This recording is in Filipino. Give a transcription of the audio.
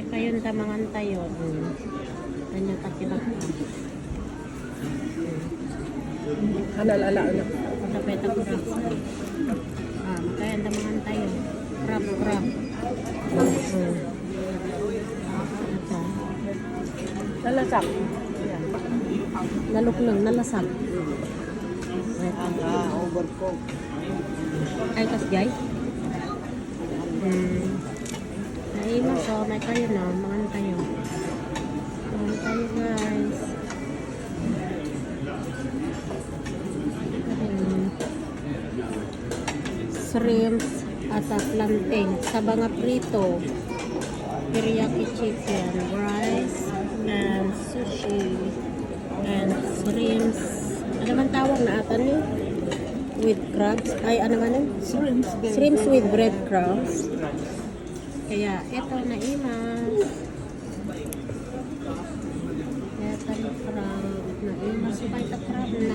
Kayon tamangan tayo. Kanya takibak ka. Alala na. Tapeta ko rap. Kayon tamangan tayo. Crab. Ito. Nalasak. Yan. Naluknang, nalasag. Overcook. Ay, kas jay? Naimas, so may kayo na. Mangan tayo. Mangan tayo, guys. Shrimps at plantain. Sabanga prito. Teriyaki chicken. Rice. And sushi. And shrimps. Ano man tawag na atan niyo? With crabs. Ay, ano man yun? Shrimps with breadcrumbs. Kaya, ito na imas. Ito na crab. Na imas. Ito crab na.